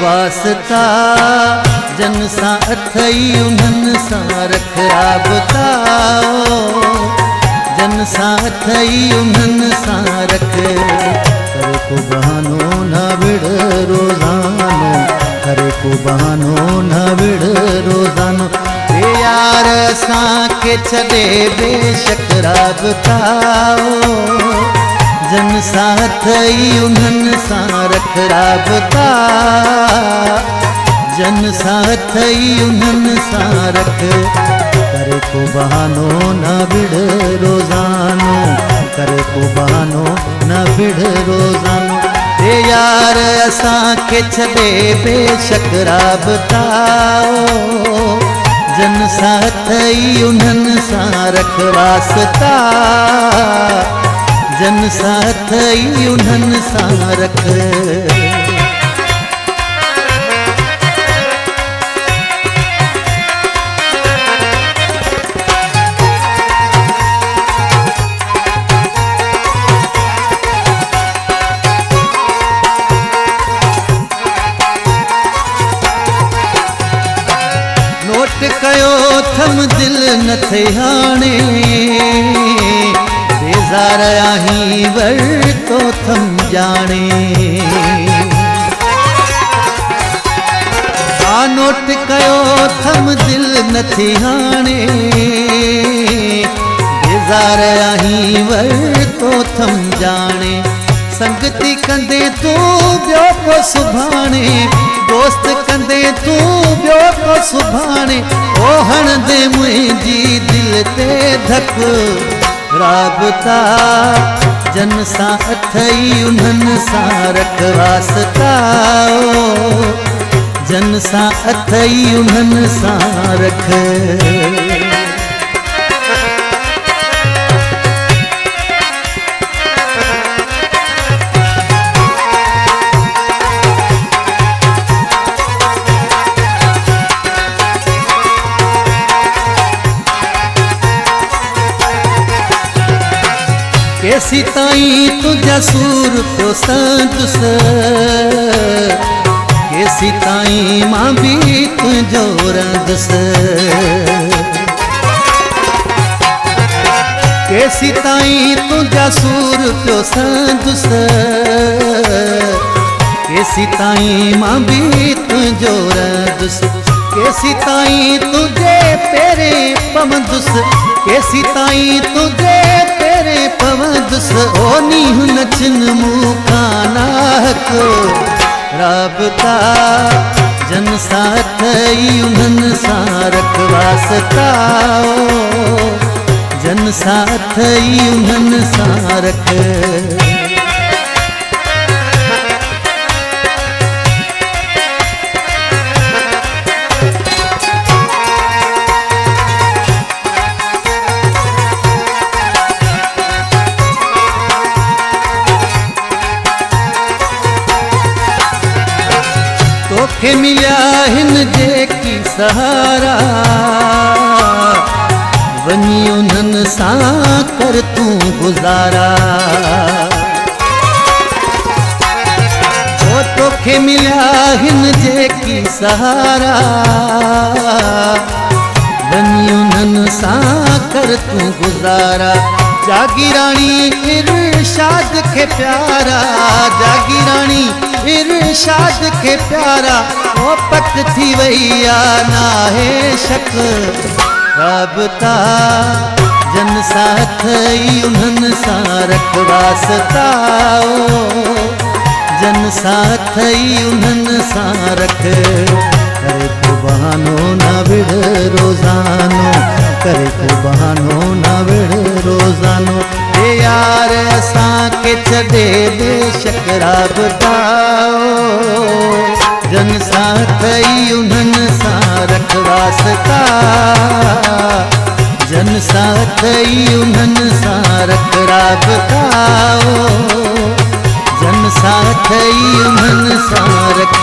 वास्ता जन सा अथई उन्हनि सां रख राबता जन सा अथई उन्हनि सां रख कर को बहानो न विड़ रोज़ानो करे को बहानो न विड़ रोज़ानो ए यार असांखे छॾे बेशक राबता जन सा अथई उन्हनि सां रख राबता जन सा अथई उन्हनि सां रख करे को बहानो न विड़ रोज़ानो करे को बहानो न विड़ रोज़ानो ए यार असांखे छॾे बेशक राबता जन सा अथई उन्हनि सां रख वास्ता जन सा अथई उन्हनि सां रख नोट कयो थम दिल न थे हाणे बेज़ार आहीं वर तो थम जाने आ नोट कयो थम दिल न थे हाणे बेज़ार आहीं वर तो थम जाने संगती कंदे तू ॿियो को सुभाणे दोस्त कंदे तू ॿियो को सुभाणे ओ हणंदे मुंहिंजी दिल ते धक राबता जन सा अथई उन्हनि सां रख वास्ता जन सा अथई उन्हनि सां रख केसी ताईं तुझा सूर पियो संदुस केसी ताईं मां भी तुझो रंदुस केसी ताईं तुझा सूर पियो संदुस केसी ताईं मां भी तुझो रंदुस केसी ताईं तुझे पेरे पवंदुस केसी ताईं तुझे पेरे पवंदुस ओ नीह नचन मुखाना को राबता जन सा अथई उन्हनि सां रख वास्ता जन सा अथई उन्हनि सां रख तोखे मिलिया हिन जेकी सहारा वञी उन्हनि सां कर तूं गुज़ारा ओ तोखे मिलिया हिन जेकी सहारा वञी उन्हनि सां कर तूं गुज़ारा जागीराणी इरशाद के प्यारा जागीराणी इरशाद के प्यारा ओ पक थी वैया नाहे शक राबता जन सा अथई उन्हनि सां रख वास्ता जन सा अथई उन्हनि सां रख करे को बहानो न विड़ रोज़ानो करे को बहानो न विड़ रोज़ानो ए यार असांखे छॾे बेशक राबता जन सा अथई उन्हनि सां रख वास्ता जन सा अथई उन्हनि सां रख राबता जन सा अथई उन्हनि सां रख